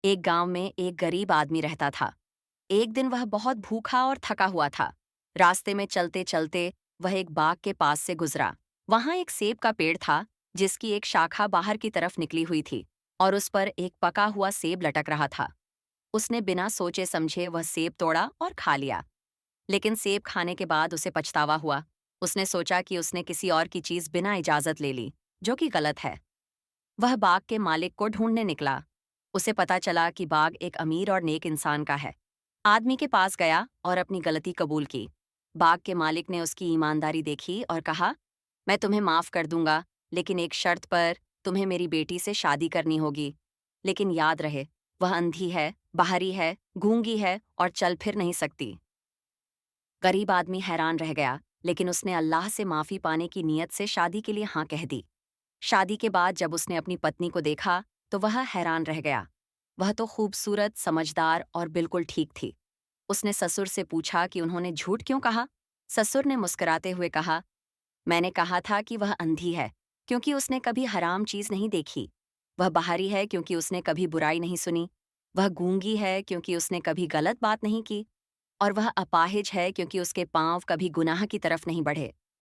एक गांव में एक गरीब आदमी रहता था। एक दिन वह बहुत भूखा और थका हुआ था। रास्ते में चलते चलते वह एक बाग के पास से गुजरा। वहां एक सेब का पेड़ था, जिसकी एक शाखा बाहर की तरफ निकली हुई थी और उस पर एक पका हुआ सेब लटक रहा था। उसने बिना सोचे समझे वह सेब तोड़ा और खा लिया। लेकिन सेब खाने के बाद उसे पछतावा हुआ। उसने सोचा कि उसने किसी और की चीज बिना इजाजत ले ली, जो कि गलत है। वह बाग के मालिक को ढूंढने निकला। उसे पता चला कि बाग एक अमीर और नेक इंसान का है। आदमी के पास गया और अपनी गलती कबूल की। बाग के मालिक ने उसकी ईमानदारी देखी और कहा, मैं तुम्हें माफ कर दूंगा, लेकिन एक शर्त पर। तुम्हें मेरी बेटी से शादी करनी होगी। लेकिन याद रहे, वह अंधी है, बाहरी है, गूंगी है और चल फिर नहीं सकती। गरीब आदमी हैरान रह गया, लेकिन उसने अल्लाह से माफी पाने की नीयत से शादी के लिए हाँ कह दी। शादी के बाद जब उसने अपनी पत्नी को देखा, तो वह हैरान रह गया। वह तो खूबसूरत, समझदार और बिल्कुल ठीक थी। उसने ससुर से पूछा कि उन्होंने झूठ क्यों कहा। ससुर ने मुस्कुराते हुए कहा, मैंने कहा था कि वह अंधी है, क्योंकि उसने कभी हराम चीज नहीं देखी। वह बाहरी है, क्योंकि उसने कभी बुराई नहीं सुनी। वह गूंगी है, क्योंकि उसने कभी गलत बात नहीं की। और वह अपाहिज है, क्योंकि उसके पांव कभी गुनाह की तरफ नहीं बढ़े।